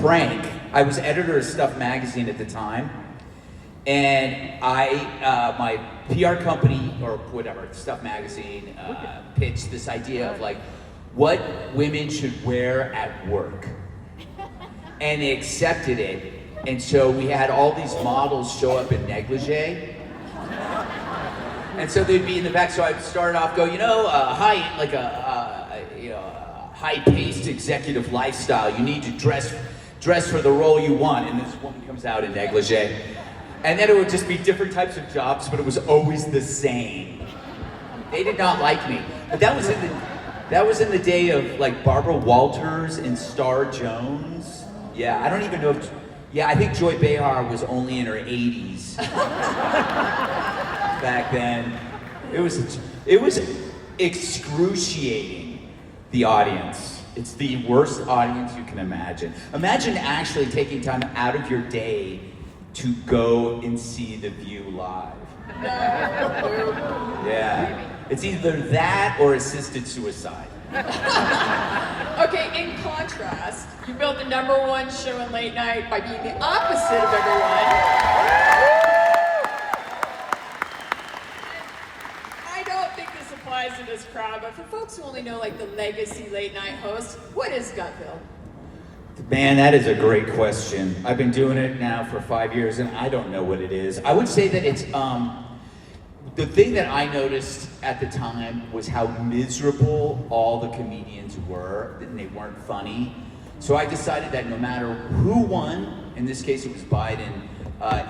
prank. I was editor of Stuff Magazine at the time, and my PR company, or whatever, Stuff Magazine, pitched this idea of like, what women should wear at work. And they accepted it, and so we had all these models show up in negligee. And so they'd be in the back, so I'd start off, go, high-paced executive lifestyle. You need to dress for the role you want. And this woman comes out in negligee. And then it would just be different types of jobs, but it was always the same. They did not like me. But that was in the day of like Barbara Walters and Star Jones. Yeah, I don't even know if, I think Joy Behar was only in her 80s. Back then. It was excruciating, the audience. It's the worst audience you can imagine. Imagine actually taking time out of your day to go and see The View live. Yeah. It's either that or assisted suicide. Okay, in contrast, you built the #1 show in late night by being the opposite of everyone. I don't think this applies to this crowd, but for folks who only know like the legacy late night host, what is Gutfield? Man, that is a great question. I've been doing it now for 5 years and I don't know what it is. I would say that it's, the thing that I noticed at the time was how miserable all the comedians were, and they weren't funny. So I decided that no matter who won, in this case it was Biden,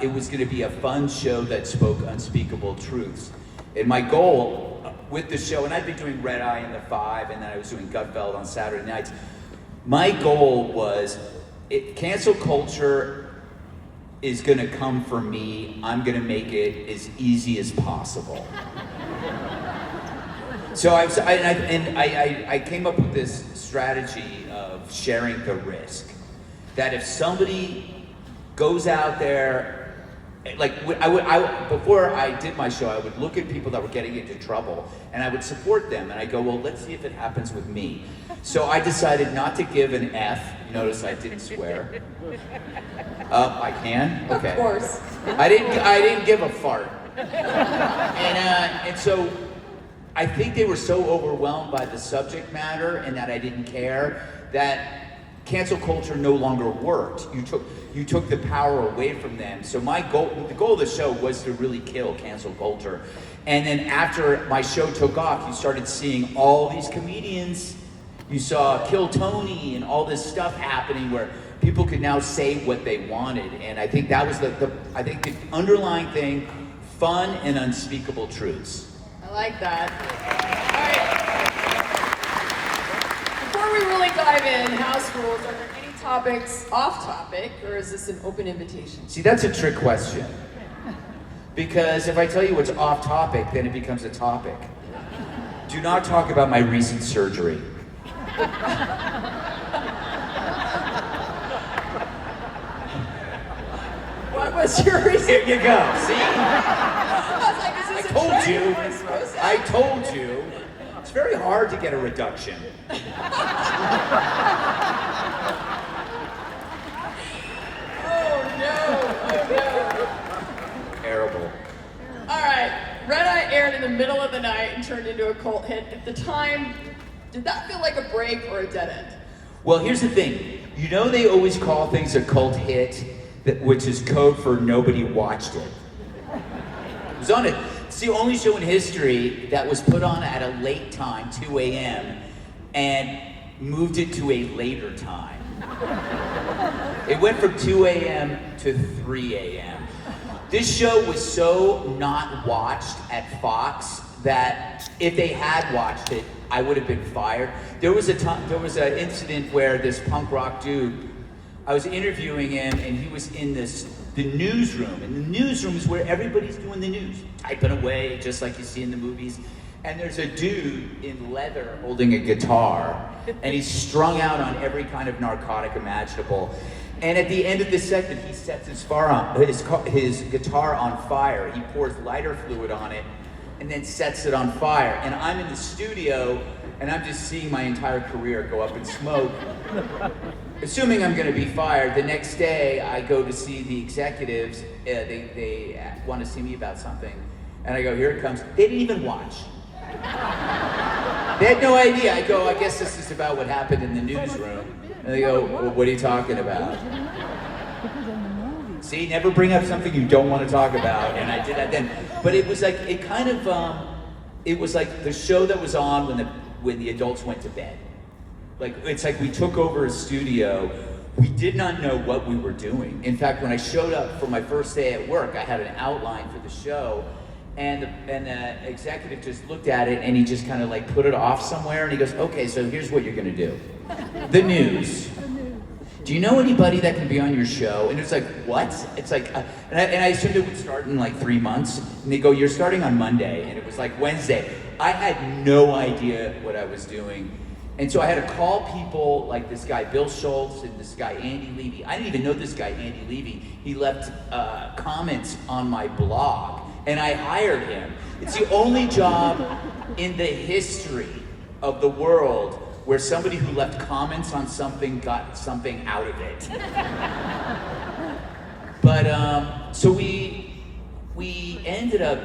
it was gonna be a fun show that spoke unspeakable truths. And my goal with the show, and I'd been doing Red Eye in the 5, and then I was doing Gutfeld on Saturday nights. My goal was, cancel culture is gonna come for me. I'm gonna make it as easy as possible. So I came up with this strategy of sharing the risk. That if somebody goes out there, like before I did my show, I would look at people that were getting into trouble and I would support them and I go, well, let's see if it happens with me. So I decided not to give an F. You notice I didn't swear. I can? Okay. Of course. I didn't give a fart. And so I think they were so overwhelmed by the subject matter and that I didn't care that cancel culture no longer worked. You took the power away from them. So the goal of the show was to really kill cancel culture. And then after my show took off, you started seeing all these comedians. You saw Kill Tony and all this stuff happening where people could now say what they wanted. And I think that was the underlying thing, fun and unspeakable truths. I like that. All right. Before we really dive in, house rules, are there any topics off topic, or is this an open invitation? See, that's a trick question. Because if I tell you what's off topic, then it becomes a topic. Do not talk about my recent surgery. What was your reason? Here you go, see? I was like, is this I told you. It's very hard to get a reduction. Oh no. Terrible. All right, Red Eye aired in the middle of the night and turned into a cult hit. At the time, did that feel like a break or a dead end? Well, here's the thing. You know they always call things a cult hit, which is code for nobody watched it. It was on it. It's the only show in history that was put on at a late time, 2 a.m., and moved it to a later time. It went from 2 a.m. to 3 a.m. This show was so not watched at Fox that if they had watched it, I would have been fired. There was an incident where this punk rock dude, I was interviewing him and he was in the newsroom. And the newsroom is where everybody's doing the news, typing away just like you see in the movies. And there's a dude in leather holding a guitar and he's strung out on every kind of narcotic imaginable. And at the end of the segment, he sets his guitar on fire. He pours lighter fluid on it and then sets it on fire. And I'm in the studio and I'm just seeing my entire career go up in smoke. assuming I'm going to be fired, the next day I go to see the executives. They want to see me about something. And I go, here it comes. They didn't even watch. They had no idea. I go, I guess this is about what happened in the newsroom. And they go, well, what are you talking about? See, never bring up something you don't want to talk about. And I did that then. But it was like, it was like the show that was on when the adults went to bed. Like, it's like we took over a studio. We did not know what we were doing. In fact, when I showed up for my first day at work, I had an outline for the show. And the executive just looked at it and he just kind of like put it off somewhere and he goes, okay, so here's what you're gonna do. The news. Do you know anybody that can be on your show? And it's like, what? It's like, and I assumed it would start in like 3 months. And they go, you're starting on Monday. And it was like Wednesday. I had no idea what I was doing. And so I had to call people like this guy, Bill Schultz, and this guy, Andy Levy. I didn't even know this guy, Andy Levy. He left comments on my blog. And I hired him. It's the only job in the history of the world where somebody who left comments on something got something out of it. But so we ended up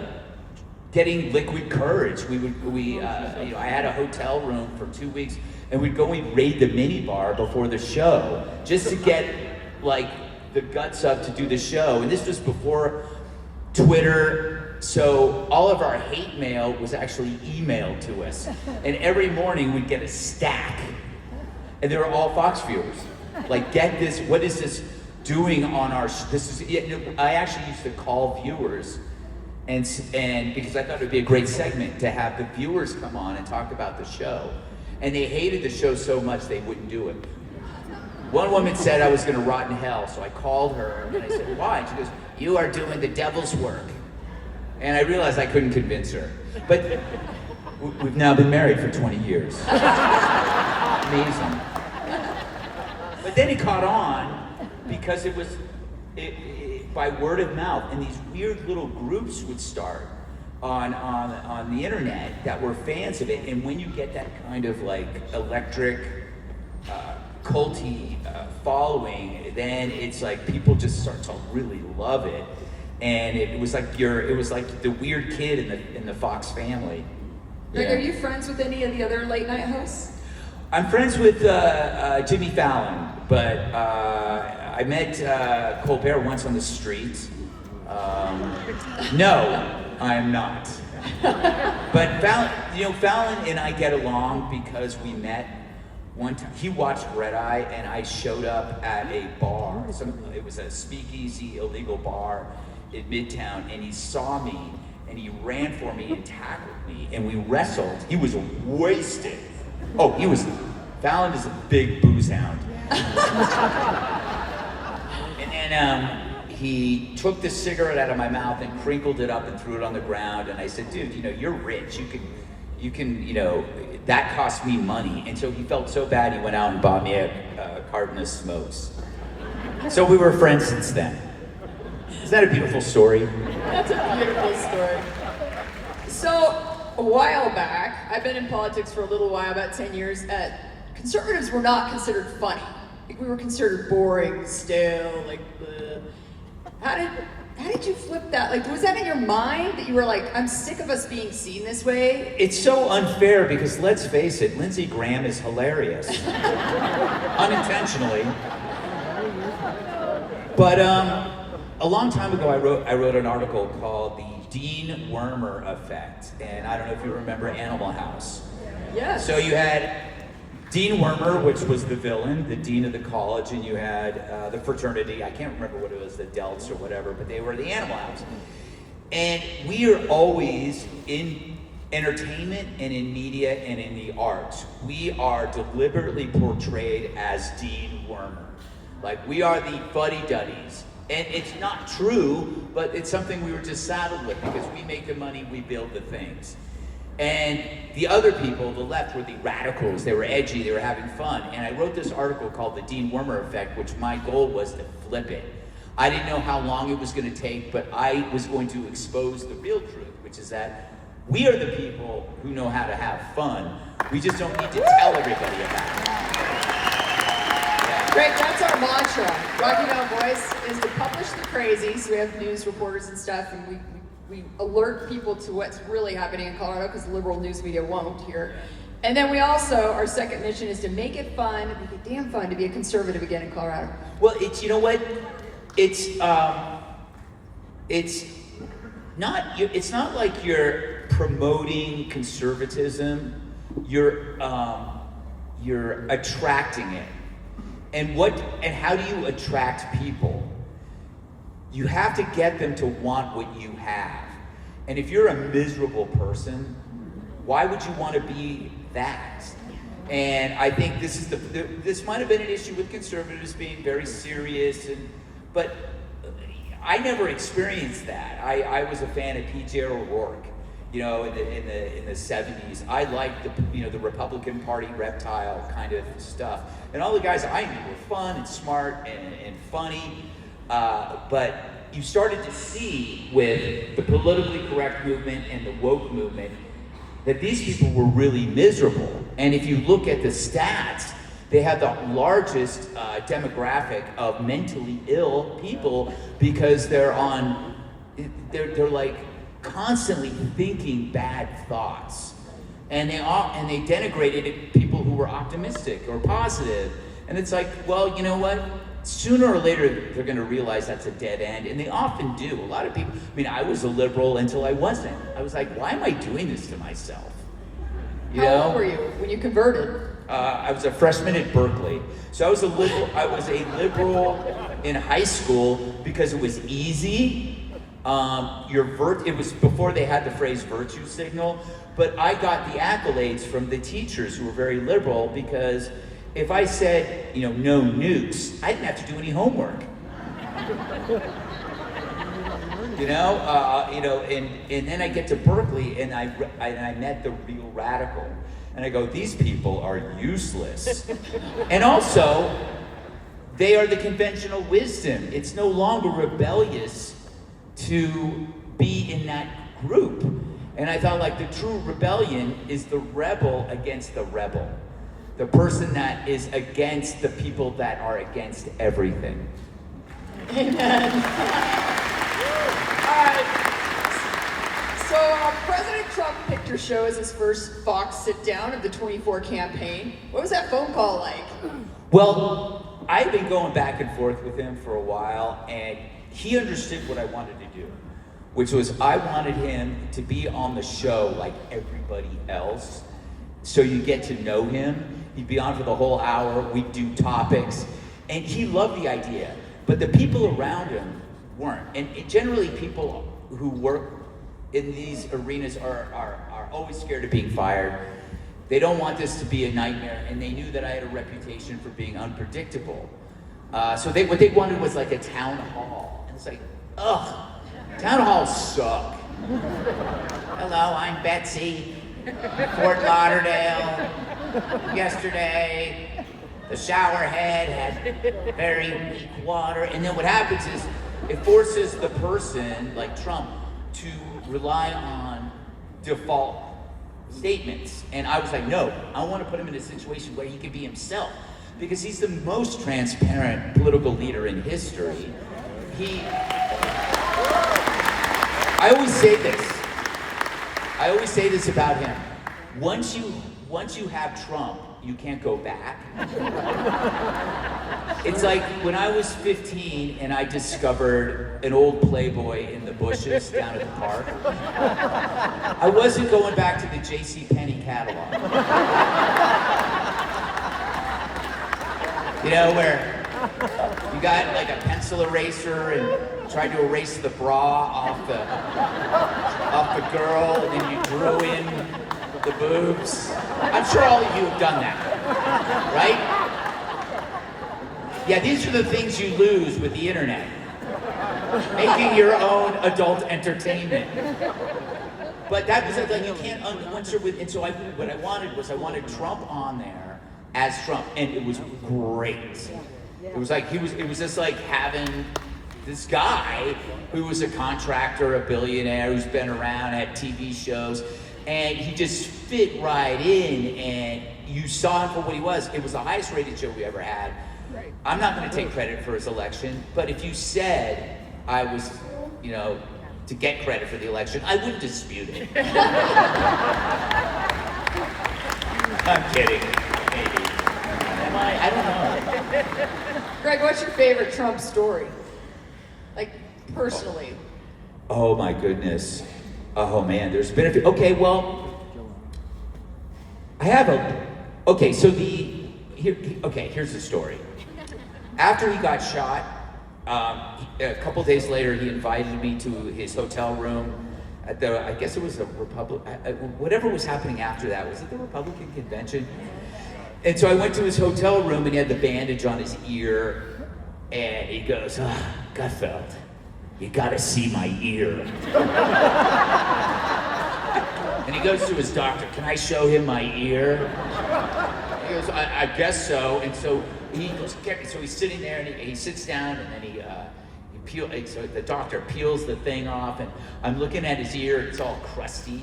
getting liquid courage. I had a hotel room for 2 weeks, and we'd go and raid the minibar before the show just to get like the guts up to do the show. And this was before Twitter, so all of our hate mail was actually emailed to us. And every morning we'd get a stack. And they were all Fox viewers. Like, get this, what is this doing on our, I actually used to call viewers and because I thought it would be a great segment to have the viewers come on and talk about the show. And they hated the show so much they wouldn't do it. One woman said I was gonna rot in hell, so I called her and I said, why? And she goes, you are doing the devil's work. And I realized I couldn't convince her. But we've now been married for 20 years. Amazing. But then it caught on because it was by word of mouth, and these weird little groups would start on the internet that were fans of it. And when you get that kind of like electric, culty following, then it's like people just start to really love it. And it was like the weird kid in the Fox family. Greg, are you friends with any of the other late night hosts? I'm friends with Jimmy Fallon, but I met Colbert once on the street. No, I am not. But Fallon and I get along because we met one time. He watched Red Eye, and I showed up at a bar. It was a speakeasy, illegal bar in Midtown, and he saw me, and he ran for me and tackled me, and we wrestled. He was wasted. Fallon is a big booze hound. And then he took the cigarette out of my mouth and crinkled it up and threw it on the ground, and I said, dude, you're rich, you can, that cost me money. And so he felt so bad, he went out and bought me a carton of smokes. So we were friends since then. Is that a beautiful story? That's a beautiful story. So, a while back, I've been in politics for a little while, about 10 years, conservatives were not considered funny. Like, we were considered boring, stale, like, bleh. How did you flip that? Like, was that in your mind that you were like, I'm sick of us being seen this way? It's so unfair because let's face it, Lindsey Graham is hilarious. Unintentionally. But a long time ago, I wrote an article called The Dean Wormer Effect. And I don't know if you remember Animal House. Yes. So you had Dean Wormer, which was the villain, the dean of the college, and you had the fraternity. I can't remember what it was, the Delts or whatever, but they were the Animal House. And we are always in entertainment and in media and in the arts. We are deliberately portrayed as Dean Wormer. Like, we are the fuddy-duddies. And it's not true, but it's something we were just saddled with because we make the money, we build the things. And the other people, the left, were the radicals. They were edgy, they were having fun. And I wrote this article called The Dean Wormer Effect, which my goal was to flip it. I didn't know how long it was going to take, but I was going to expose the real truth, which is that we are the people who know how to have fun. We just don't need to tell everybody about it. Yeah. Greg, that's our mantra. Rocky Mountain Voice is to publish the crazies. We have news reporters and stuff, and we alert people to what's really happening in Colorado because liberal news media won't here. And then we also, our second mission is to make it fun, make it damn fun to be a conservative again in Colorado. Well, it's, you know what? It's not like you're promoting conservatism. You're attracting it. And how do you attract people? You have to get them to want what you have. And if you're a miserable person, why would you want to be that? And I think this might have been an issue with conservatives being very serious, but I never experienced that. I was a fan of P.J. O'Rourke, you know, in the 70s. I liked the Republican Party reptile kind of stuff, and all the guys I knew were fun and smart and funny. But you started to see with the politically correct movement and the woke movement that these people were really miserable. And if you look at the stats, they have the largest demographic of mentally ill people because they're like constantly thinking bad thoughts, and they denigrated people who were optimistic or positive. And it's like, well, you know what? Sooner or later, they're going to realize that's a dead end, and they often do. A lot of people, I mean, I was a liberal until I wasn't. I was like, why am I doing this to myself? How old were you when you converted? I was a freshman at Berkeley. So I was a liberal in high school because it was easy. It was before they had the phrase virtue signal, but I got the accolades from the teachers who were very liberal because if I said, no nukes, I didn't have to do any homework. And then I get to Berkeley and I met the real radical. And I go, these people are useless. And also, they are the conventional wisdom. It's no longer rebellious to be in that group. And I thought, like, the true rebellion is the rebel against the rebel. The person that is against the people that are against everything. Amen. All right. So President Trump picked your show as his first Fox sit-down of the 24 campaign. What was that phone call like? Well, I've been going back and forth with him for a while, and he understood what I wanted to do, which was I wanted him to be on the show like everybody else, so you get to know him. He'd be on for the whole hour, we'd do topics, and he loved the idea, but the people around him weren't. And generally people who work in these arenas are always scared of being fired. They don't want this to be a nightmare, and they knew that I had a reputation for being unpredictable. So what they wanted was like a town hall. And it's like, ugh, town halls suck. Hello, I'm Betsy, Fort Lauderdale. Yesterday, the shower head had very weak water. And then what happens is it forces the person, like Trump, to rely on default statements. And I was like, no, I want to put him in a situation where he can be himself, because he's the most transparent political leader in history. I always say this about him. Once you have Trump, you can't go back. It's like when I was 15 and I discovered an old Playboy in the bushes down at the park. I wasn't going back to the JCPenney catalog. Where you got like a pencil eraser and tried to erase the bra off the girl, and then you drew in the boobs. I'm sure all of you have done that, right? Yeah, these are the things you lose with the internet. Making your own adult entertainment. But that was like, you can't, once you're with, and so what I wanted Trump on there as Trump, and it was great. It was like, it was just like having this guy who was a contractor, a billionaire, who's been around, had TV shows, and he just fit right in, and you saw him for what he was. It was the highest rated show we ever had. Right. I'm not going to take credit for his election, but if you said I was, to get credit for the election, I wouldn't dispute it. I'm kidding. Maybe. Am I? I don't know. Greg, what's your favorite Trump story? Like, personally. Oh my goodness. Oh man, there's been a few. Okay, well, I have okay, so here's the story. After he got shot, a couple days later, he invited me to his hotel room at I guess it was the whatever was happening after that. Was it the Republican convention? And so I went to his hotel room and he had the bandage on his ear and he goes, Gutfield, you gotta see my ear. And he goes to his doctor, can I show him my ear? He goes, I guess so. And so he goes, so he's sitting there and he sits down and then so the doctor peels the thing off and I'm looking at his ear, it's all crusty.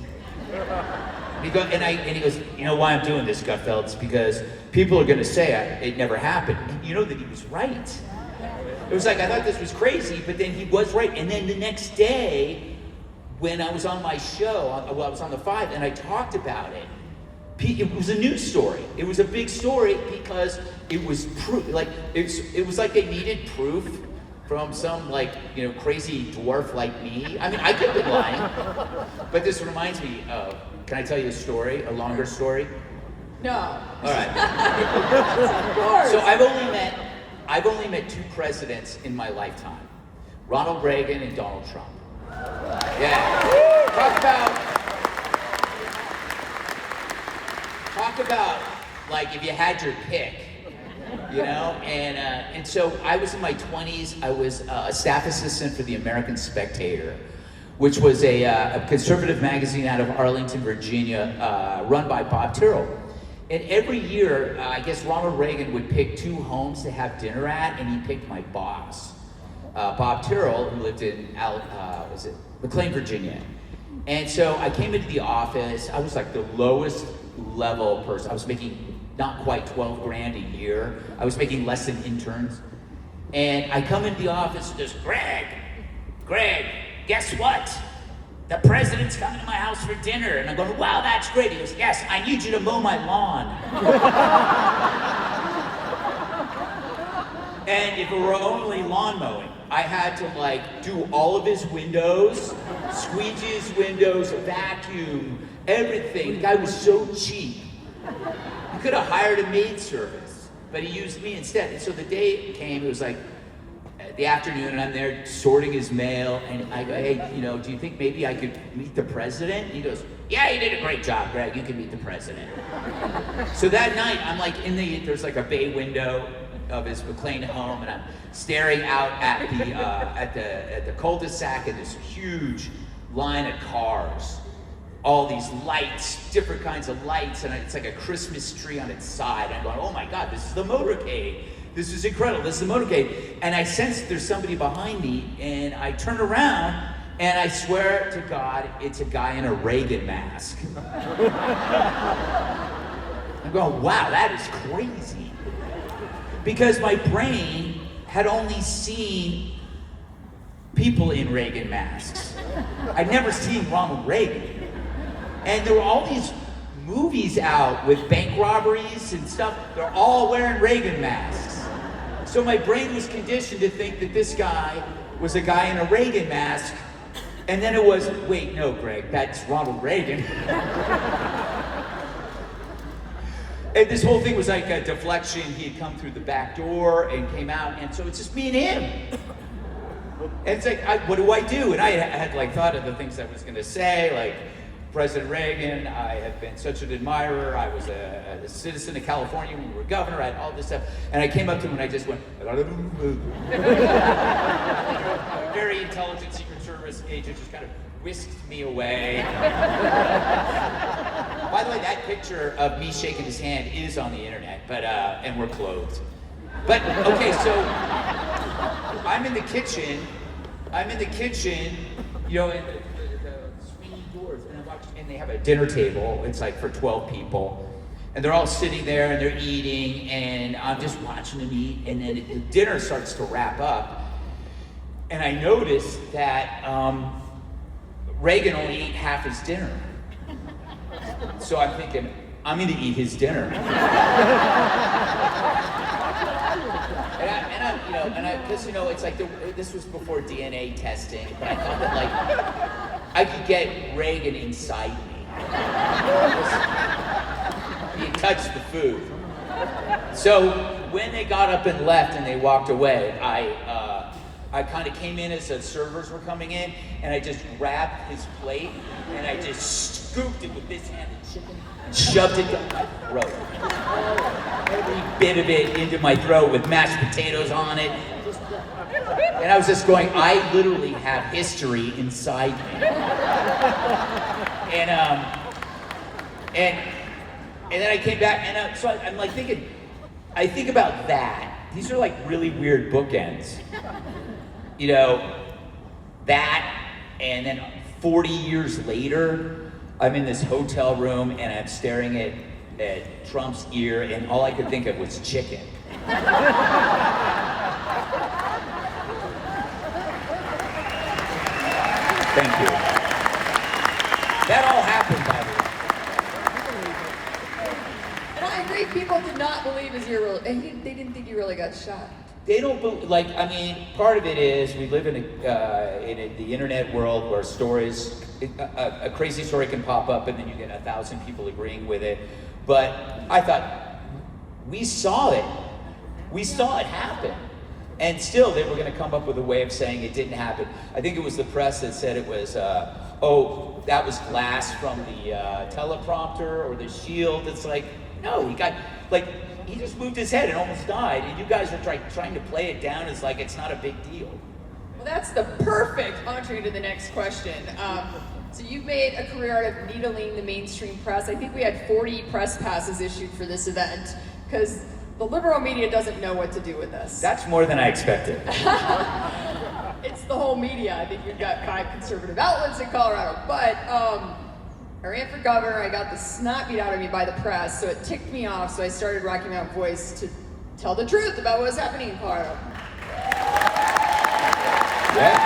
And he goes, you know why I'm doing this, Gutfeld? It's because people are gonna say it never happened. And you know that he was right. It was like, I thought this was crazy, but then he was right. And then the next day, when I was on my show, I was on the 5, and I talked about it. It was a news story. It was a big story because it was proof. Like it was like they needed proof from some crazy dwarf like me. I mean, I could have been lying, but this reminds me of. Can I tell you a story? A longer story? No. All right. Of course. So I've only met 2 presidents in my lifetime: Ronald Reagan and Donald Trump. Yeah. Talk about like if you had your pick, and so I was in my 20s. I was a staff assistant for the American Spectator, which was a conservative magazine out of Arlington, Virginia, run by Bob Tyrrell. And every year, I guess Ronald Reagan would pick 2 homes to have dinner at, and he picked my boss, Bob Tyrrell, who lived in McLean, Virginia. And so I came into the office. I was like the lowest level person. I was making not quite 12 grand a year. I was making less than interns. And I come into the office and just, Greg, guess what? The president's coming to my house for dinner. And I'm going, wow, that's great. He goes, yes, I need you to mow my lawn. And if it were only lawn mowing, I had to do all of his windows, squeegee his windows, vacuum, everything. The guy was so cheap. He could have hired a maid service, but he used me instead. And so the day came, it was like the afternoon, and I'm there sorting his mail, and I go, hey, do you think maybe I could meet the president? And he goes, yeah, you did a great job, Greg. You can meet the president. So that night, I'm there's a bay window of his McLean home, and I'm staring out at the cul-de-sac and this huge line of cars. All these lights, different kinds of lights, and it's like a Christmas tree on its side. I'm going, oh my God, this is the motorcade. This is incredible, this is the motorcade. And I sense there's somebody behind me, and I turn around, and I swear to God, it's a guy in a Reagan mask. I'm going, wow, that is crazy. Because my brain had only seen people in Reagan masks. I'd never seen Ronald Reagan. And there were all these movies out with bank robberies and stuff. They're all wearing Reagan masks. So my brain was conditioned to think that this guy was a guy in a Reagan mask. And then it was, wait, no, Greg, that's Ronald Reagan. And this whole thing was like a deflection. He had come through the back door and came out, and so it's just me and him. And it's like, what do I do? And I had thought of the things I was going to say, like President Reagan. I have been such an admirer. I was a citizen of California when we were governor. I had all this stuff, and I came up to him and I just went. A very intelligent Secret Service agent just kind of whisked me away. By the way, that picture of me shaking his hand is on the internet, but and we're clothed. But okay, so I'm in the kitchen, and the swinging doors, and they have a dinner table. It's like for 12 people, And they're all sitting there and they're eating, and I'm just watching them eat, and then the dinner starts to wrap up. And I noticed that Reagan only ate half his dinner. So I'm thinking, I'm gonna eat his dinner. Because it's like this was before DNA testing, but I thought that like I could get Reagan inside me. He touched the food. So when they got up and left and they walked away, I kind of came in as the servers were coming in, and I just grabbed his plate and I just scooped it with this hand of chicken and shoved it down my throat. Every bit of it into my throat with mashed potatoes on it. And I was just going, I literally have history inside me. And then I came back, and so I'm like thinking, I think about that. These are like really weird bookends. You know, that, and then 40 years later, I'm in this hotel room and I'm staring at Trump's ear, and all I could think of was chicken. Thank you. That all happened, by the way. And I agree, people did not believe his ear, and they didn't think he really got shot. They don't believe, like, I mean, part of it is we live in the internet world where stories, a crazy story can pop up and then you get 1,000 people agreeing with it. But I thought, we saw it. We saw it happen. And still, they were going to come up with a way of saying it didn't happen. I think it was the press that said it was, that was glass from the teleprompter or the shield. It's like, no, he just moved his head and almost died, and you guys are trying to play it down as like it's not a big deal. Well, that's the perfect entree to the next question. So you've made a career out of needling the mainstream press. I think we had 40 press passes issued for this event, because the liberal media doesn't know what to do with us. That's more than I expected. It's the whole media. I think we've got 5 conservative outlets in Colorado, but I ran for governor. I got the snot beat out of me by the press, so it ticked me off. So I started Rocky Mountain Voice to tell the truth about what was happening in Colorado. Yeah.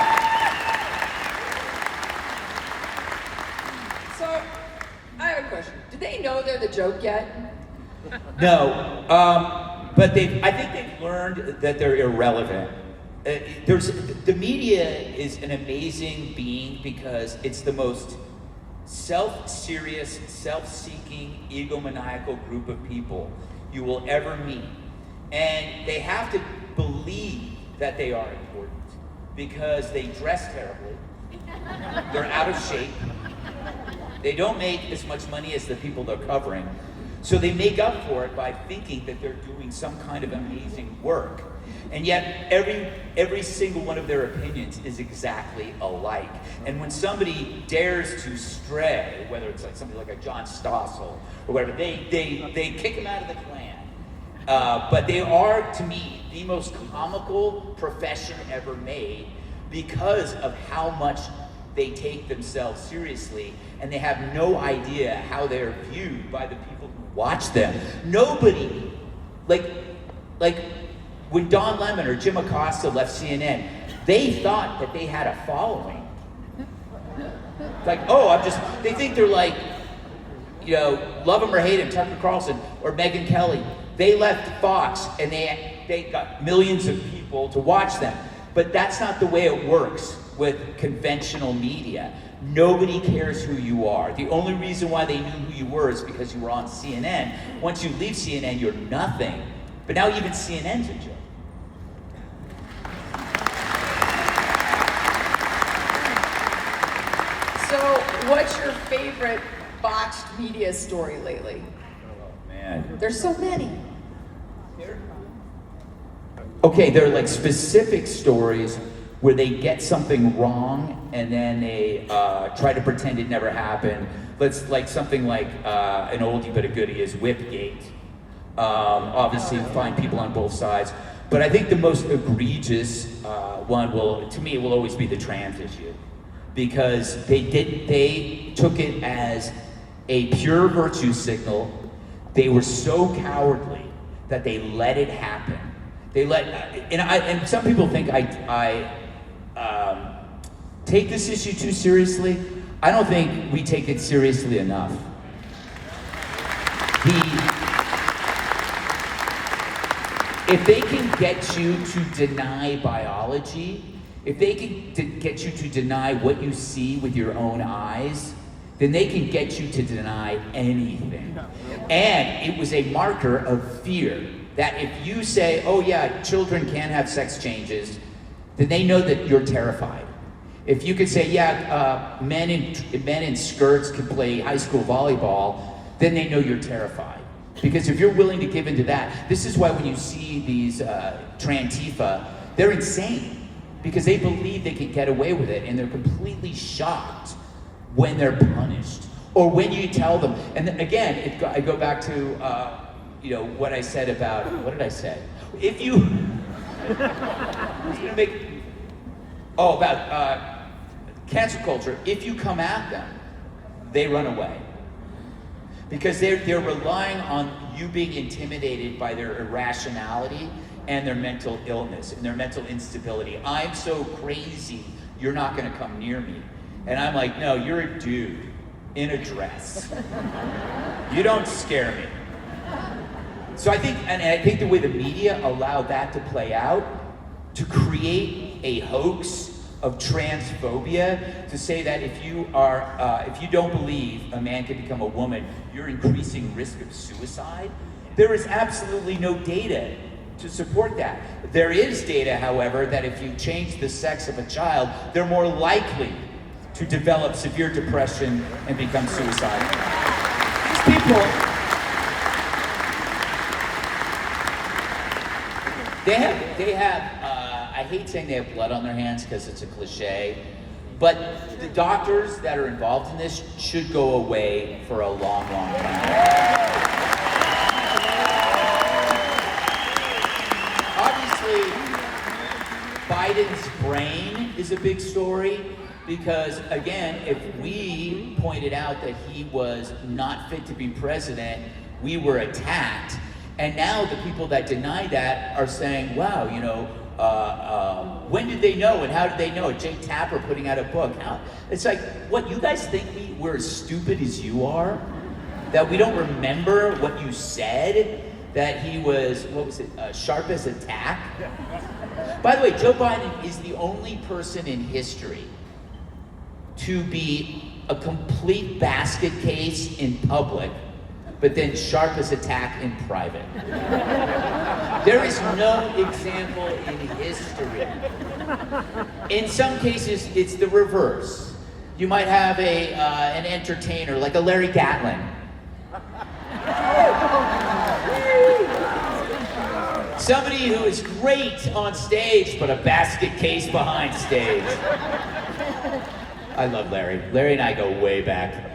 So I have a question. Do they know they're the joke yet? No, but I think they've learned that they're irrelevant. The media is an amazing being because it's the most self-serious, self-seeking, egomaniacal group of people you will ever meet. And they have to believe that they are important because they dress terribly, they're out of shape, they don't make as much money as the people they're covering, so they make up for it by thinking that they're doing some kind of amazing work. And yet, every single one of their opinions is exactly alike. And when somebody dares to stray, whether it's like somebody like a John Stossel or whatever, they kick him out of the clan. But they are, to me, the most comical profession ever made because of how much they take themselves seriously, and they have no idea how they're viewed by the people who watch them. Nobody, like when Don Lemon or Jim Acosta left CNN, they thought that they had a following. Like, they think they're like, you know, love them or hate them, Tucker Carlson or Megyn Kelly. They left Fox and they got millions of people to watch them. But that's not the way it works with conventional media. Nobody cares who you are. The only reason why they knew who you were is because you were on CNN. Once you leave CNN, you're nothing. But now even CNN's a joke. So, what's your favorite botched media story lately? Oh man. There's so many. Okay, there are like specific stories where they get something wrong and then they try to pretend it never happened. Let's like something like an oldie but a goodie is Whipgate. Obviously, find people on both sides. But I think the most egregious one will always be the trans issue, because they took it as a pure virtue signal. they were so cowardly that they let it happen. And some people think I take this issue too seriously. I don't think we take it seriously enough. If they can get you to deny biology, if they can get you to deny what you see with your own eyes, then they can get you to deny anything. And it was a marker of fear that if you say, oh yeah, children can have sex changes, then they know that you're terrified. If you could say, yeah, men in skirts can play high school volleyball, then they know you're terrified. Because if you're willing to give into that, this is why when you see these Trantifa, they're insane. Because they believe they can get away with it, and they're completely shocked when they're punished. Or when you tell them, and then again, I go back to what I said about, what did I say? If you, about cancel culture, if you come at them, they run away. Because they're relying on you being intimidated by their irrationality and their mental illness and their mental instability. I'm so crazy, you're not gonna come near me. And I'm like, no, you're a dude in a dress. You don't scare me. So I think the way the media allowed that to play out, to create a hoax of transphobia, to say that if you don't believe a man can become a woman, you're increasing risk of suicide. There is absolutely no data to support that. There is data, however, that if you change the sex of a child, they're more likely to develop severe depression and become suicidal. These people, they have I hate saying they have blood on their hands because it's a cliche, but the doctors that are involved in this should go away for a long, long time. Obviously, Biden's brain is a big story because, again, if we pointed out that he was not fit to be president, we were attacked. And now the people that deny that are saying, wow, when did they know and how did they know? Jake Tapper putting out a book. It's like, what, you guys think we're as stupid as you are? That we don't remember what you said? That he was, sharp as a tack? By the way, Joe Biden is the only person in history to be a complete basket case in public, but then sharp as a tack in private. There is no example in history. In some cases, it's the reverse. You might have an entertainer, like a Larry Gatlin. Somebody who is great on stage, but a basket case behind stage. I love Larry. Larry and I go way back.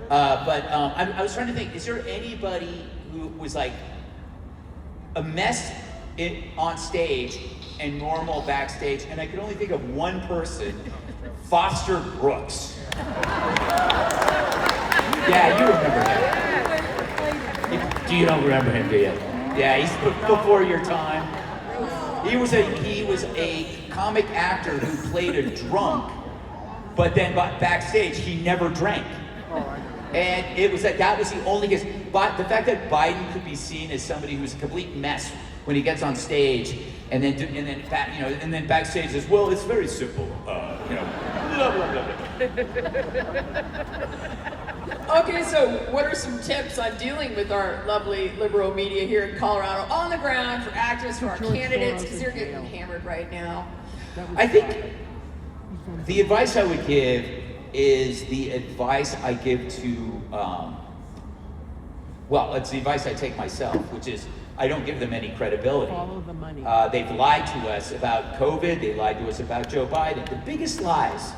I was trying to think, is there anybody who was like a mess on stage and normal backstage? And I could only think of one person, Foster Brooks. Yeah, you remember him. You don't remember him, do you? Yeah, he's before your time. He was a comic actor who played a drunk, but then backstage he never drank. And it was that was the only case. But the fact that Biden could be seen as somebody who's a complete mess when he gets on stage, and then backstage says, well, it's very simple, blah blah blah. Okay, so what are some tips on dealing with our lovely liberal media here in Colorado on the ground for activists, for our candidates, because they're getting hammered right now? I think the advice I would give is the advice I give to, it's the advice I take myself, which is I don't give them any credibility. Follow the money. They've lied to us about COVID. They lied to us about Joe Biden. The biggest lies.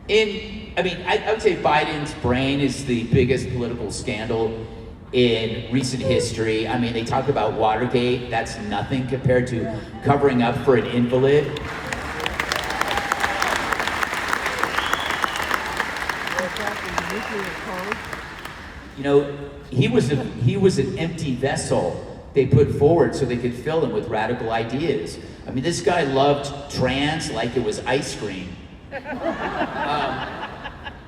I would say Biden's brain is the biggest political scandal in recent history. I mean, they talk about Watergate. That's nothing compared to covering up for an invalid. You know, he was an empty vessel they put forward so they could fill him with radical ideas. I mean, this guy loved trans like it was ice cream.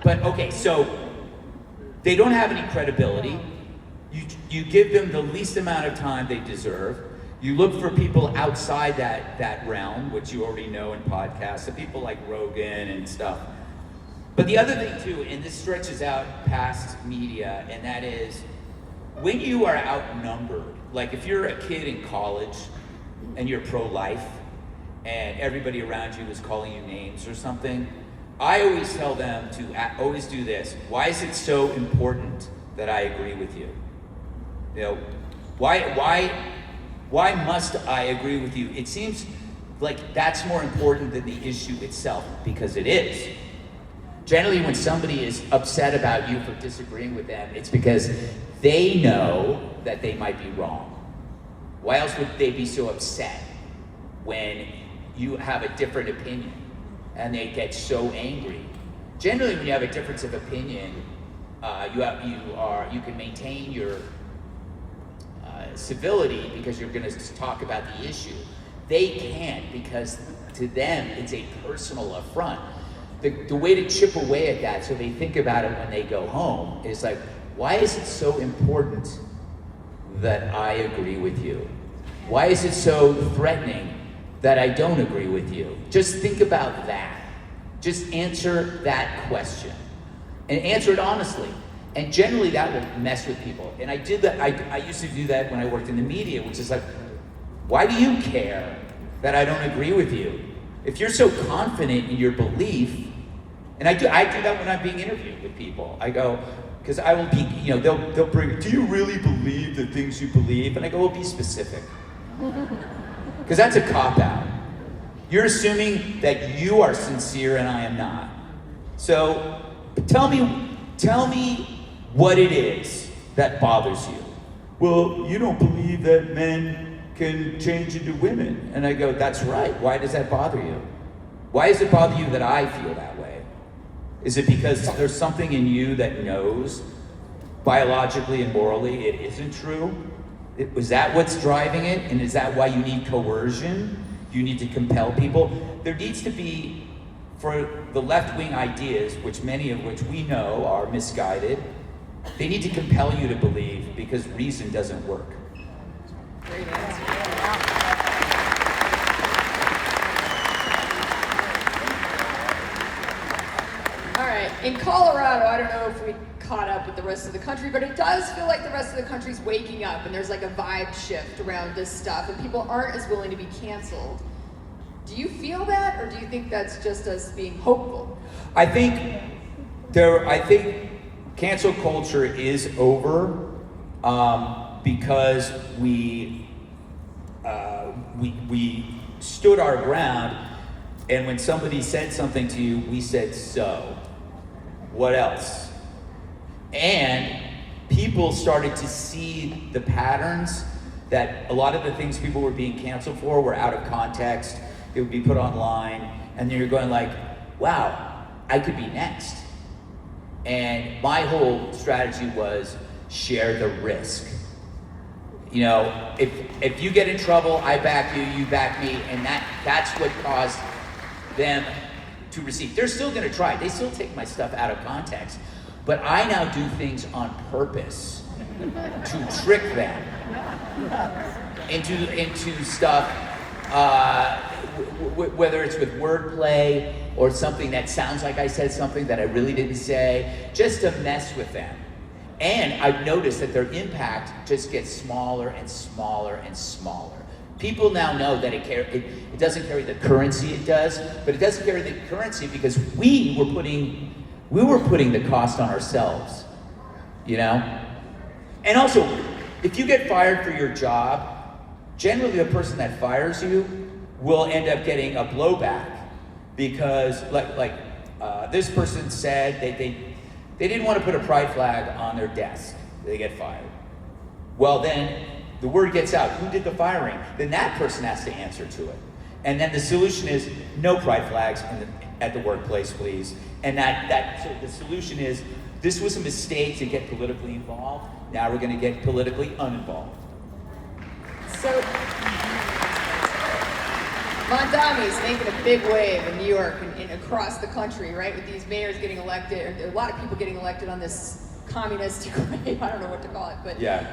But okay, so they don't have any credibility. You give them the least amount of time they deserve. You look for people outside that realm, which you already know in podcasts, the people like Rogan and stuff. But the other thing too, and this stretches out past media, and that is when you are outnumbered, like if you're a kid in college and you're pro-life and everybody around you is calling you names or something, I always tell them to always do this. Why is it so important that I agree with you? You know, why must I agree with you? It seems like that's more important than the issue itself, because it is. Generally, when somebody is upset about you for disagreeing with them, it's because they know that they might be wrong. Why else would they be so upset when you have a different opinion and they get so angry? Generally, when you have a difference of opinion, you can maintain your civility because you're going to talk about the issue. They can't, because to them it's a personal affront. The way to chip away at that, so they think about it when they go home, is like, why is it so important that I agree with you? Why is it so threatening that I don't agree with you? Just think about that. Just answer that question and answer it honestly. And generally that will mess with people. And I did that, I used to do that when I worked in the media, which is like, why do you care that I don't agree with you? If you're so confident in your belief, and I do that when I'm being interviewed with people. I go, because I will be, you know, they'll bring, do you really believe the things you believe? And I go, well, be specific. Because that's a cop-out. You're assuming that you are sincere and I am not. So tell me what it is that bothers you. Well, you don't believe that men can change into women. And I go, that's right. Why does that bother you? Why does it bother you that I feel that way? Is it because there's something in you that knows biologically and morally it isn't true? Was that what's driving it? And is that why you need coercion? You need to compel people? There needs to be, for the left-wing ideas, which many of which we know are misguided, they need to compel you to believe, because reason doesn't work. Great answer. All right, in Colorado, I don't know if we caught up with the rest of the country, but it does feel like the rest of the country's waking up and there's like a vibe shift around this stuff and people aren't as willing to be canceled. Do you feel that, or do you think that's just us being hopeful? I think cancel culture is over because we stood our ground, and when somebody said something to you, we said, so what else? And people started to see the patterns that a lot of the things people were being canceled for were out of context. It would be put online, and then you're going like, wow, I could be next. And my whole strategy was share the risk. You know, if you get in trouble, I back you, you back me, and that's what caused them to receive. They're still gonna try. They still take my stuff out of context. But I now do things on purpose to trick them into stuff, whether it's with wordplay or something that sounds like I said something that I really didn't say, just to mess with them. And I've noticed that their impact just gets smaller and smaller and smaller. People now know that it doesn't carry the currency it does, but it doesn't carry the currency because we were putting the cost on ourselves, you know? And also, if you get fired for your job, generally the person that fires you will end up getting a blowback because this person said they didn't want to put a pride flag on their desk. They get fired. Well, then the word gets out. Who did the firing? Then that person has to answer to it. And then the solution is no pride flags at the workplace, please. And so the solution is This was a mistake to get politically involved. Now we're going to get politically uninvolved. So, Mondami's making a big wave in New York and across the country, right? With these mayors getting elected, or a lot of people getting elected on this communistic wave. I don't know what to call it, but Yeah.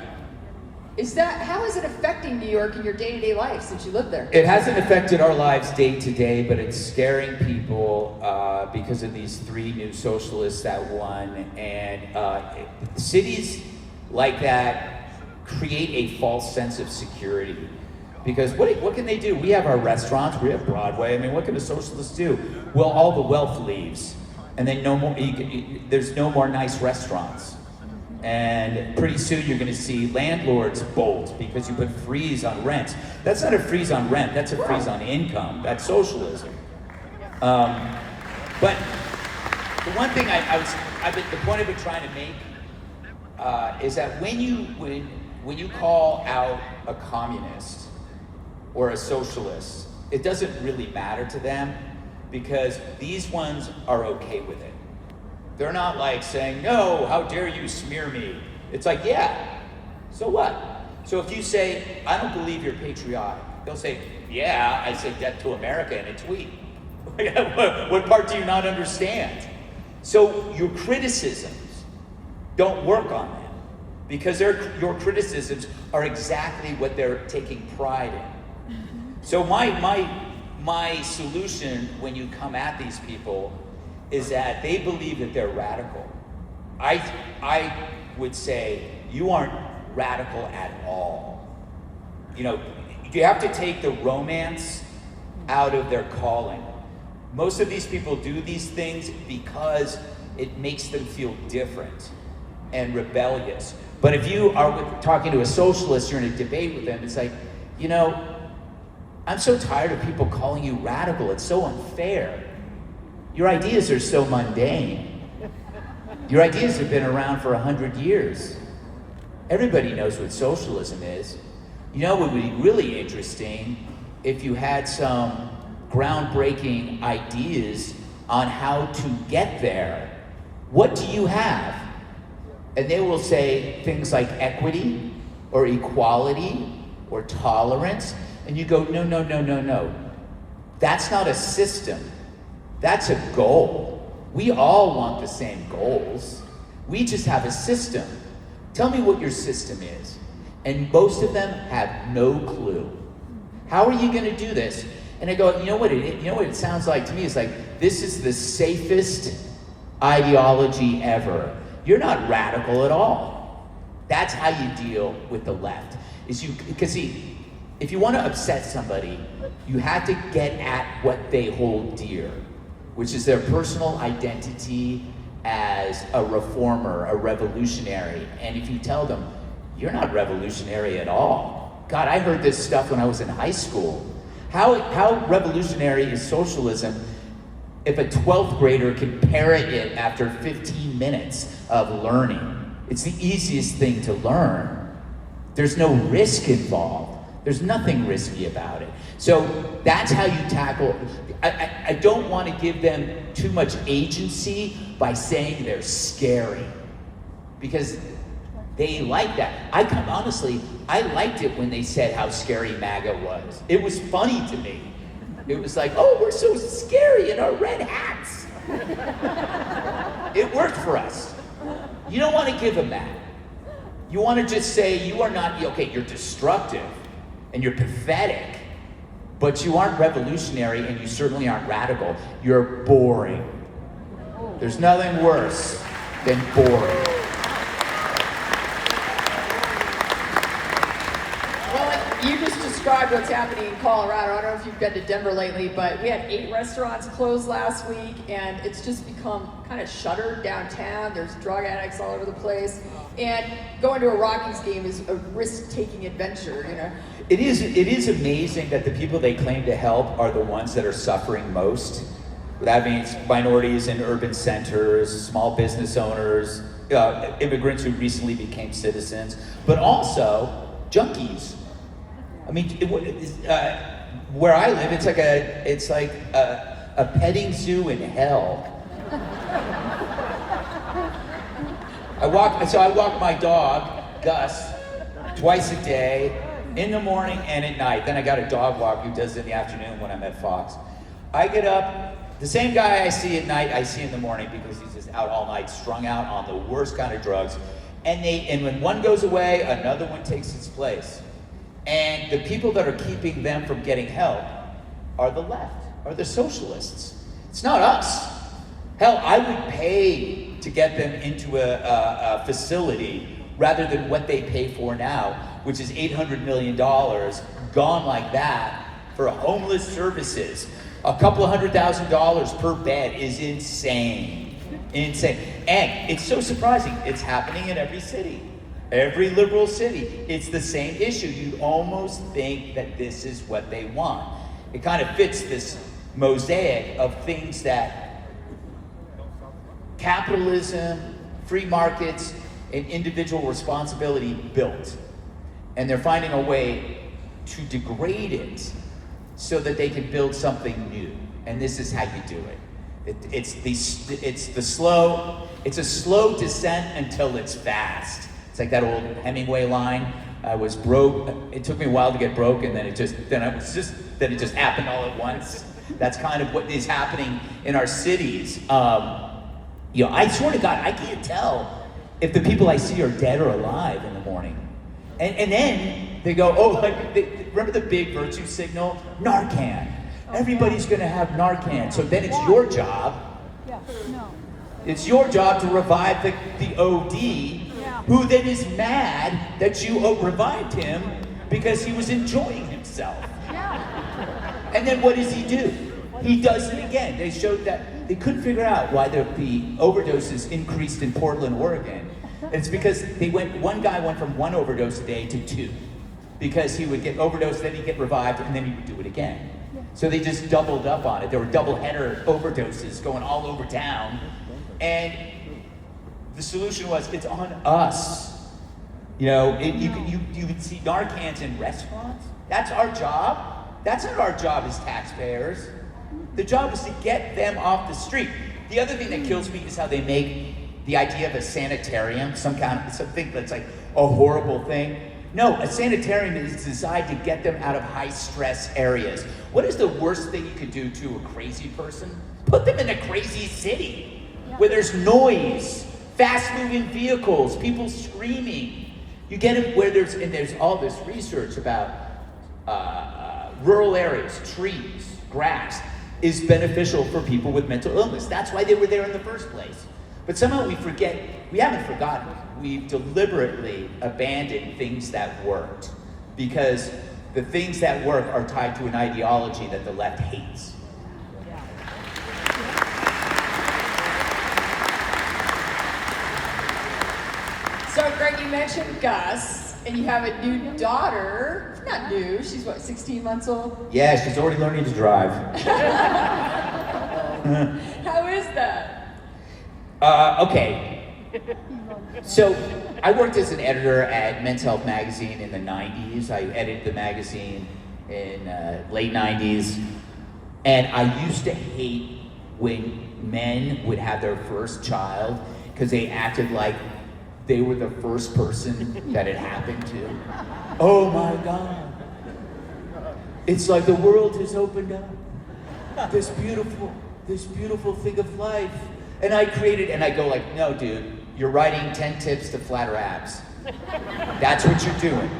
How is it affecting New York in your day-to-day life since you live there? It hasn't affected our lives day to day, but it's scaring people because of these 3 new socialists that won. And cities like that create a false sense of security. Because what can they do? We have our restaurants, we have Broadway. I mean, what can the socialists do? Well, all the wealth leaves, and then there's no more nice restaurants. And pretty soon you're going to see landlords bolt because you put freeze on rent. That's not a freeze on rent, that's a freeze on income. That's socialism. But the one thing the point I've been trying to make is that when you call out a communist or a socialist, it doesn't really matter to them because these ones are okay with it. They're not like saying, no, how dare you smear me? It's like, yeah, so what? So if you say, I don't believe you're patriotic, they'll say, yeah, I say death to America in a tweet. What part do you not understand? So your criticisms don't work on them because your criticisms are exactly what they're taking pride in. So my solution when you come at these people is that they believe that they're radical. I would say you aren't radical at all. You know, you have to take the romance out of their calling. Most of these people do these things because it makes them feel different and rebellious. But if you are talking to a socialist, you're in a debate with them, it's like, you know, I'm so tired of people calling you radical. It's so unfair. Your ideas are so mundane. Your ideas have been around for 100 years. Everybody knows what socialism is. You know what would be really interesting if you had some groundbreaking ideas on how to get there. What do you have? And they will say things like equity or equality or tolerance. And you go, no. That's not a system. That's a goal. We all want the same goals. We just have a system. Tell me what your system is. And most of them have no clue. How are you going to do this? And I go, you know what it sounds like to me? It's like, this is the safest ideology ever. You're not radical at all. That's how you deal with the left. Because see, if you want to upset somebody, you have to get at what they hold dear, which is their personal identity as a reformer, a revolutionary. And if you tell them, you're not revolutionary at all. God, I heard this stuff when I was in high school. How revolutionary is socialism if a 12th grader can parrot it after 15 minutes of learning? It's the easiest thing to learn. There's no risk involved. There's nothing risky about it. So that's how you tackle. I don't want to give them too much agency by saying they're scary, because they like that. Honestly, I liked it when they said how scary MAGA was. It was funny to me. It was like, oh, we're so scary in our red hats. It worked for us. You don't want to give them that. You want to just say, you are not, okay, you're destructive and you're pathetic, but you aren't revolutionary and you certainly aren't radical. You're boring. There's nothing worse than boring. Well, you just described what's happening in Colorado. I don't know if you've been to Denver lately, but we had 8 restaurants closed last week, and it's just become kind of shuttered downtown. There's drug addicts all over the place. And going to a Rockies game is a risk-taking adventure, you know? It is amazing that the people they claim to help are the ones that are suffering most. That means minorities in urban centers, small business owners, immigrants who recently became citizens, but also junkies. I mean, where I live, it's like a petting zoo in hell. I walk my dog, Gus, twice a day, in the morning and at night. Then I got a dog walk who does it in the afternoon when I'm at Fox. I get up, the same guy I see at night, I see in the morning because he's just out all night, strung out on the worst kind of drugs. And when one goes away, another one takes its place. And the people that are keeping them from getting help are the left, are the socialists. It's not us. Hell, I would pay to get them into a facility rather than what they pay for now, which is $800 million gone like that for homeless services. A couple of $100,000 per bed is insane. Insane. And it's so surprising. It's happening in every city. Every liberal city. It's the same issue. You'd almost think that this is what they want. It kind of fits this mosaic of things that capitalism, free markets, and individual responsibility built. And they're finding a way to degrade it so that they can build something new. And this is how you do it. It's a slow descent until it's fast. It's like that old Hemingway line. I was broke. It took me a while to get broke, and then it just happened all at once. That's kind of what is happening in our cities. I swear to God, I can't tell if the people I see are dead or alive in the morning. And then they go, remember the big virtue signal? Narcan. Everybody's going to have Narcan. So then it's your job. It's your job to revive the OD, who then is mad that you revived him because he was enjoying himself. And then what does he do? He does it again. They showed that they couldn't figure out why the overdoses increased in Portland, Oregon. And it's because one guy went from one overdose a day to two. Because he would get overdosed, then he'd get revived, and then he would do it again. So they just doubled up on it. There were double-header overdoses going all over town. And the solution was, it's on us. You would see Narcans in restaurants. That's our job. That's not our job as taxpayers. The job is to get them off the street. The other thing that kills me is how they make the idea of a sanitarium something that's like a horrible thing. No, a sanitarium is designed to get them out of high-stress areas. What is the worst thing you could do to a crazy person? Put them in a crazy city where there's noise, fast-moving vehicles, people screaming. You get them where there's all this research about rural areas, trees, grass, is beneficial for people with mental illness. That's why they were there in the first place. But somehow we haven't forgotten. We've deliberately abandoned things that worked because the things that work are tied to an ideology that the left hates. So, Greg, you mentioned Gus, and you have a new daughter. Not new, she's 16 months old? Yeah, she's already learning to drive. How is that? Okay. So, I worked as an editor at Men's Health magazine in the 90s. I edited the magazine in late 90s. And I used to hate when men would have their first child because they acted like they were the first person that it happened to. Oh my God. It's like the world has opened up. This beautiful thing of life. And I go like, no, dude, you're writing 10 tips to flatter abs. That's what you're doing.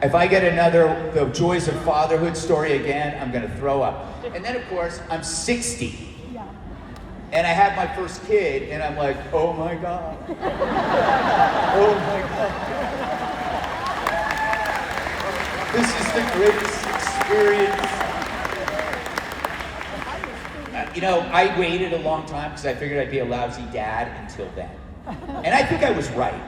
If I get another The Joys of Fatherhood story again, I'm gonna throw up. And then of course, I'm 60. And I have my first kid, and I'm like, oh my God. Oh my God. This is the greatest experience. I waited a long time because I figured I'd be a lousy dad until then. And I think I was right.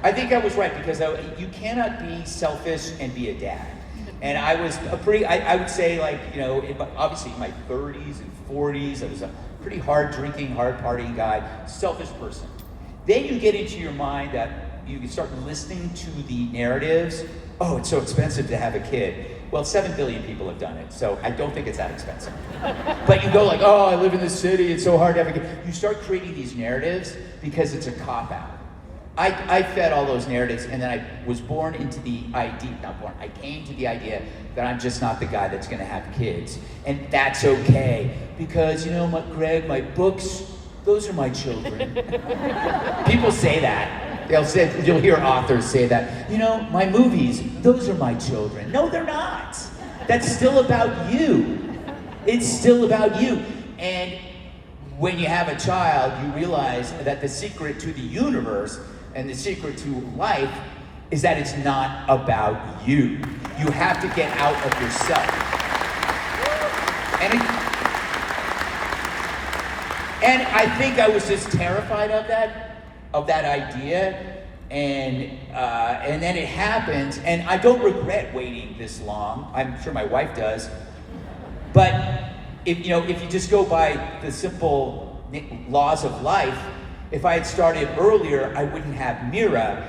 Because you cannot be selfish and be a dad. And I was I would say obviously in my 30s and 40s, I was a pretty hard drinking, hard partying guy, selfish person. Then you get into your mind that you can start listening to the narratives. Oh, it's so expensive to have a kid. Well, 7 billion people have done it, so I don't think it's that expensive. But you go like, oh, I live in the city, it's so hard to have a kid. You start creating these narratives because it's a cop-out. I fed all those narratives, and then I was born into the idea, not born, I came to the idea that I'm just not the guy that's gonna have kids. And that's okay, because you know, Greg, my books, those are my children. People say that. You'll hear authors say that. You know, my movies, those are my children. No, they're not. That's still about you. It's still about you. And when you have a child, you realize that the secret to the universe and the secret to life is that it's not about you. You have to get out of yourself. And I think I was just terrified of that idea, and then it happens, and I don't regret waiting this long. I'm sure my wife does, but if you just go by the simple laws of life, if I had started earlier, I wouldn't have Mira,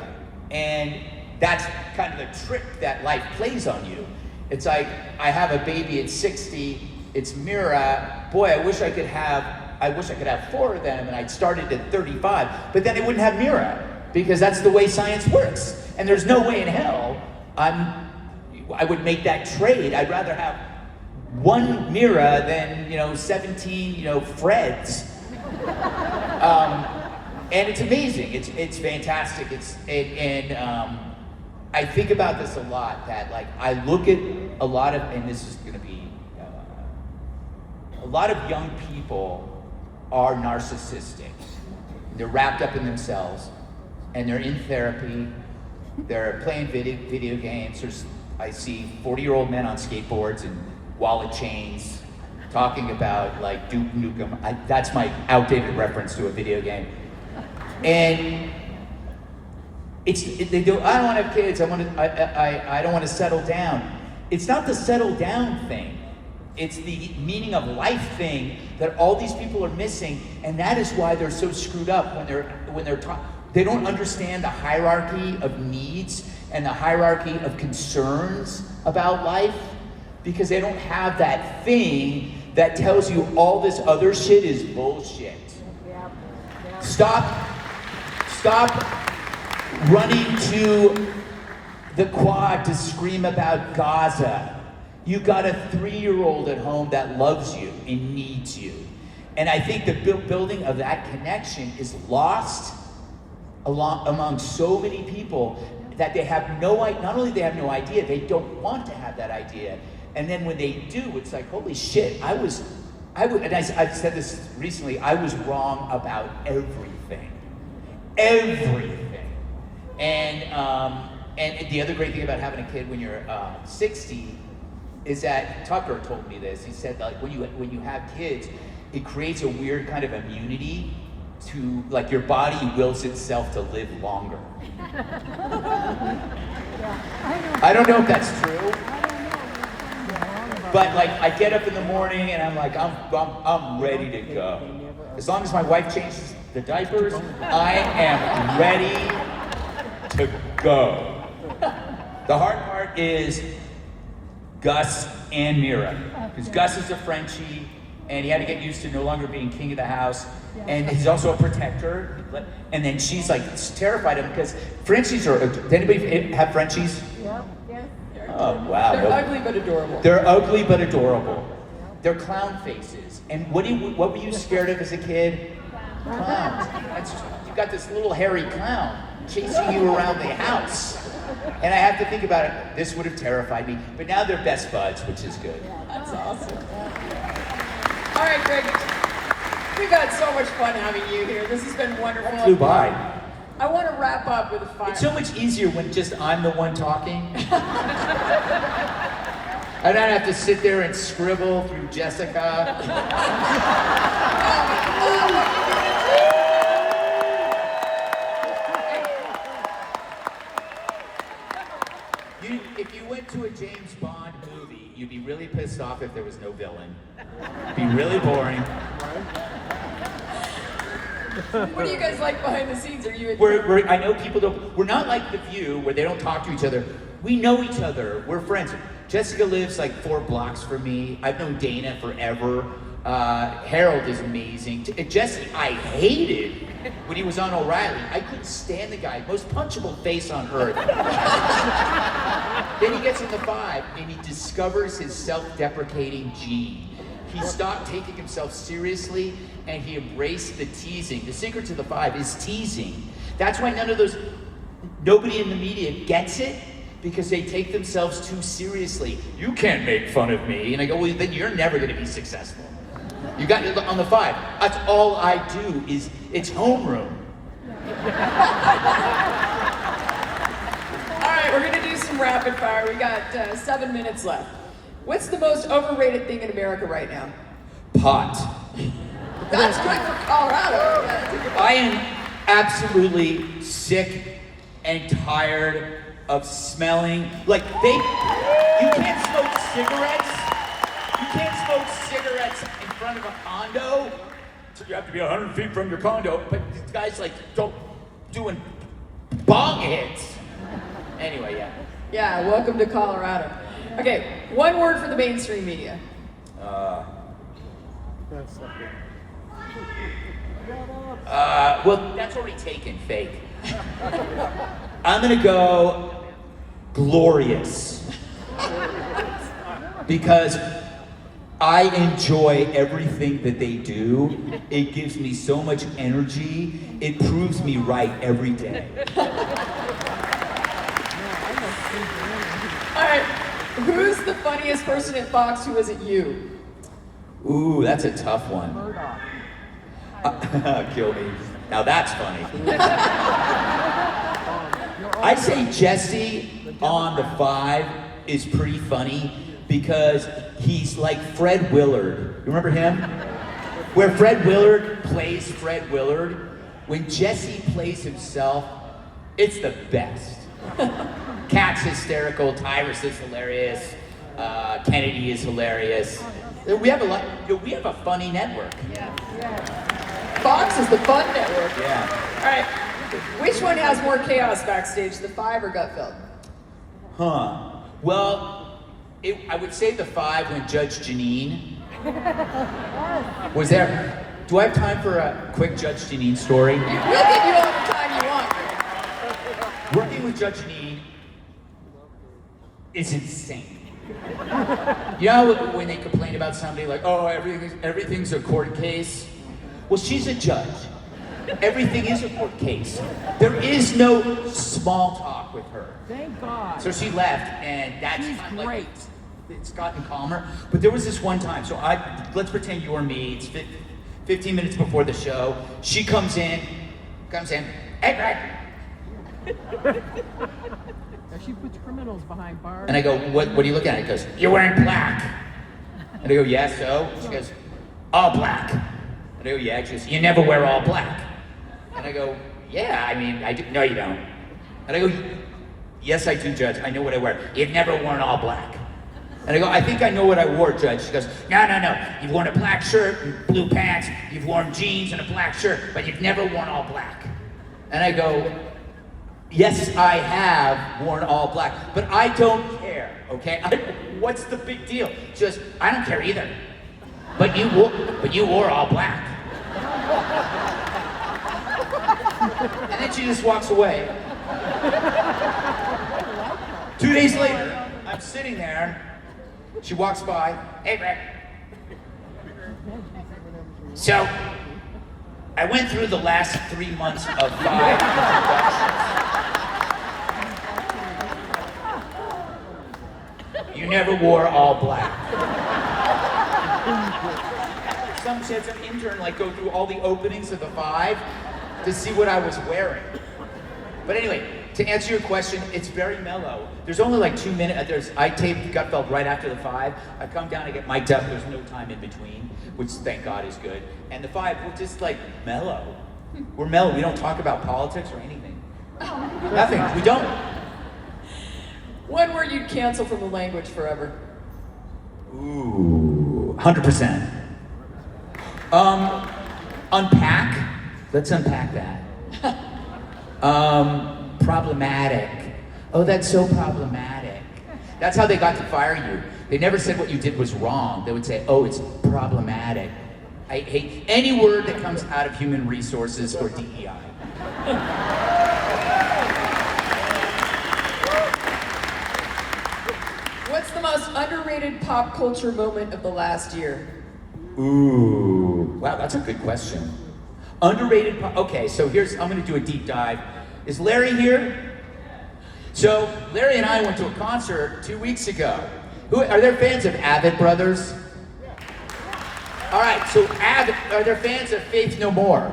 and that's kind of the trick that life plays on you. It's like, I have a baby at 60, it's Mira, boy, I wish I could have 4 of them, and I'd started at 35, but then I wouldn't have Mira, because that's the way science works. And there's no way in hell I would make that trade. I'd rather have 1 Mira than 17 Freds. And it's amazing. It's fantastic. I think about this a lot. That like I look at a lot of, and this is going to be a lot of young people are narcissistic. They're wrapped up in themselves, and they're in therapy. They're playing video games. I see 40-year-old men on skateboards and wallet chains talking about like Duke Nukem. That's my outdated reference to a video game. And they do. I don't want to have kids. I don't want to settle down. It's not the settle down thing. It's the meaning of life thing that all these people are missing, and that is why they're so screwed up when they're taught. They don't understand the hierarchy of needs and the hierarchy of concerns about life, because they don't have that thing that tells you all this other shit is bullshit. Stop running to the quad to scream about Gaza. You got a 3-year-old at home that loves you and needs you. And I think the building of that connection is lost among so many people that they have not only they have no idea, they don't want to have that idea. And then when they do, it's like, holy shit, I've said this recently, I was wrong about everything. Everything. And the other great thing about having a kid when you're 60 is that Tucker told me this. He said like when you have kids, it creates a weird kind of immunity to, like, your body wills itself to live longer. I don't know if that's true. But like I get up in the morning and I'm like I'm ready to go. As long as my wife changes the diapers, I am ready to go. The hard part is Gus and Mira, because Gus is a Frenchie, and he had to get used to no longer being king of the house, and he's also a protector. And then she's like terrified of him because Frenchies are. Does anybody have Frenchies? Yeah. Yes. Oh wow! They're ugly but adorable. They're ugly but adorable. They're clown faces. And what were you scared of as a kid? Clowns. You got this little hairy clown chasing you around the house. And I have to think about it. This would have terrified me. But now they're best buds, which is good. That's awesome. All right, Greg. We've had so much fun having you here. This has been wonderful. That flew by. I want to wrap up with a fire. It's so much easier when just I'm the one talking. I don't have to sit there and scribble through Jessica. If you went to a James Bond movie, you'd be really pissed off if there was no villain. It'd be really boring. What do you guys like behind the scenes? Are you? I know people don't. We're not like The View, where they don't talk to each other. We know each other. We're friends. Jessica lives like 4 blocks from me. I've known Dana forever. Harold is amazing. Jesse, I hated when he was on O'Reilly. I couldn't stand the guy. Most punchable face on earth. Then he gets in the 5 and he discovers his self-deprecating gene. He stopped taking himself seriously and he embraced the teasing. The secret to the 5 is teasing. That's why nobody in the media gets it, because they take themselves too seriously. You can't make fun of me. And I go, well, then you're never gonna be successful. You got on the 5. That's all I do it's homeroom. All right, we're gonna do some rapid fire. We got 7 minutes left. What's the most overrated thing in America right now? Pot. That's good for Colorado. I am absolutely sick and tired of smelling like you can't smoke cigarettes. You can't smoke cigarettes in front of a condo. So you have to be 100 feet from your condo. But these guys doing bong hits. Anyway, yeah. Yeah, welcome to Colorado. Okay, one word for the mainstream media. Well, that's already taken, fake. I'm gonna go glorious. Because I enjoy everything that they do. It gives me so much energy. It proves me right every day. All right, who's the funniest person at Fox who isn't you? Ooh, that's a tough one. Kill me. Now that's funny. I'd say Jesse on the 5 is pretty funny because he's like Fred Willard. You remember him? Where Fred Willard plays Fred Willard, when Jesse plays himself, it's the best. Kat's hysterical, Tyrus is hilarious, Kennedy is hilarious. We have a funny network. Yeah. Fox is the fun network. Yeah. All right, which one has more chaos backstage, the 5 or Gutfield? Well, I would say the 5 when Judge Janine was there. Do I have time for a quick Judge Janine story? We'll give you all the time you want. Working with Judge Janine is insane. You know when they complain about somebody like, oh, everything's a court case? Well, she's a judge. Everything is a court case. There is no small talk with her. Thank God. So she left, and that's She's kind of great. It's gotten calmer. But there was this one time. So let's pretend you're me. It's 15 minutes before the show. She comes in. Hey, Greg. Now she puts criminals behind bars. And I go, what are you looking at? He goes, you're wearing black. And I go, yeah, so? She goes, all black. And I go, yeah. She goes, you never wear all black. And I go, yeah, I mean, I do. No, you don't. And I go, yes, I do, Judge. I know what I wear. You've never worn all black. And I go, I think I know what I wore, Judge. She goes, no. You've worn a black shirt and blue pants. You've worn jeans and a black shirt, but you've never worn all black. And I go, yes, I have worn all black, but I don't care, okay? What's the big deal? She goes, I don't care either. But you wore all black. And then she just walks away. 2 days later, I'm sitting there. She walks by. Hey, Greg. So, I went through the last 3 months of 5 introductions. You never wore all black. Some intern go through all the openings of the 5 to see what I was wearing. But anyway, to answer your question, it's very mellow. There's only 2 minutes. I taped Gutfeld right after the 5. I come down, I get mic'd up. There's no time in between, which thank God is good. And the 5, we're just mellow. We're mellow. We don't talk about politics or anything. Nothing. We don't. One word you'd cancel from the language forever. Ooh, 100%. Unpack. Let's unpack that. Problematic. Oh, that's so problematic. That's how they got to fire you. They never said what you did was wrong. They would say, oh, it's problematic. I hate any word that comes out of human resources or DEI. What's the most underrated pop culture moment of the last year? Ooh, wow, that's a good question. Underrated okay, so I'm gonna do a deep dive. Is Larry here? So, Larry and I went to a concert 2 weeks ago. Are there fans of Avid Brothers? All right, so are there fans of Faith No More?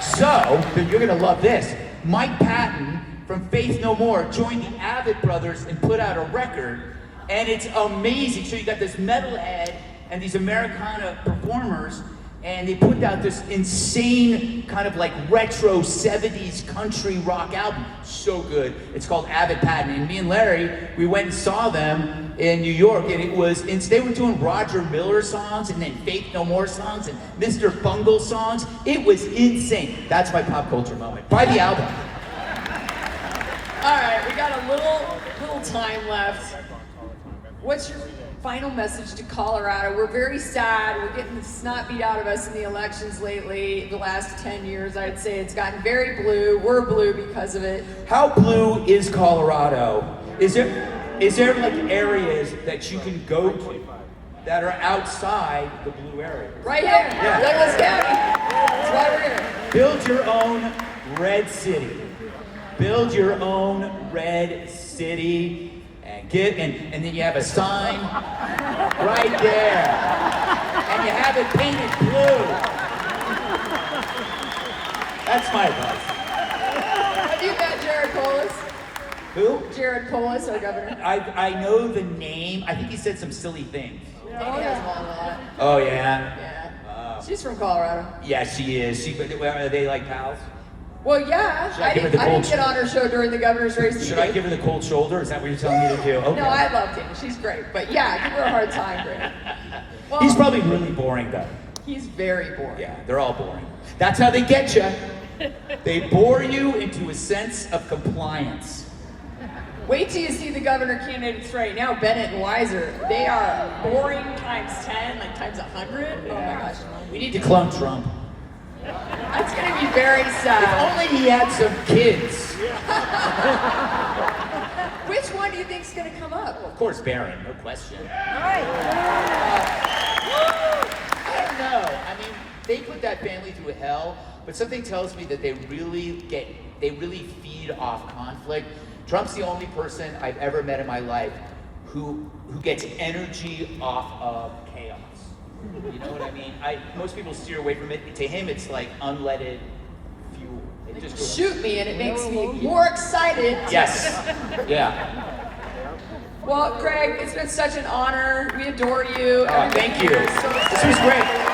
So, then you're gonna love this. Mike Patton from Faith No More joined the Avid Brothers and put out a record, and it's amazing. So you got this metalhead and these Americana performers, and they put out this insane kind of like retro 70s country rock album. So good. It's called Avid Patton. And me and Larry, we went and saw them in New York, and they were doing Roger Miller songs and then Faith No More songs and Mr. Bungle songs. It was insane. That's my pop culture moment. Buy the album. All right, we got a little time left. What's your final message to Colorado? We're very sad. We're getting the snot beat out of us in the elections lately. The last 10 years, I'd say it's gotten very blue. We're blue because of it. How blue is Colorado? Is there like areas that you can go to that are outside the blue area? Right here, Douglas County. That's why we're here. Build your own red city. Build your own red city. And then you have a sign right there. And you have it painted blue. That's my advice. Have you met Jared Polis? Who? Jared Polis, our governor. I know the name. I think he said some silly things. He has one a lot. Oh, yeah? Yeah. She's from Colorado. Yeah, she is. Are they like pals? Well, yeah. I didn't get on her show during the governor's race. Should I give her the cold shoulder? Is that what you're telling me to do? Okay. No, I loved him. She's great. But yeah, give her a hard time, Greg. Well, he's probably really boring, though. He's very boring. Yeah, they're all boring. That's how they get you. They bore you into a sense of compliance. Wait till you see the governor candidates right now, Bennett and Weiser. They are boring times 10, like times 100. Oh my gosh. We need to clone Trump. That's going to be very sad. If only he had some kids. Which one do you think is going to come up? Well, of course, Barron, no question. Right. I don't know. I mean, they put that family through hell, but something tells me that they really feed off conflict. Trump's the only person I've ever met in my life who gets energy off of chaos. You know what I mean? Most people steer away from it. To him, it's like unleaded fuel. It just goes, shoot me and it makes me more excited. Yes. Yeah. Well, Greg, it's been such an honor. We adore you. Thank you. So This was great.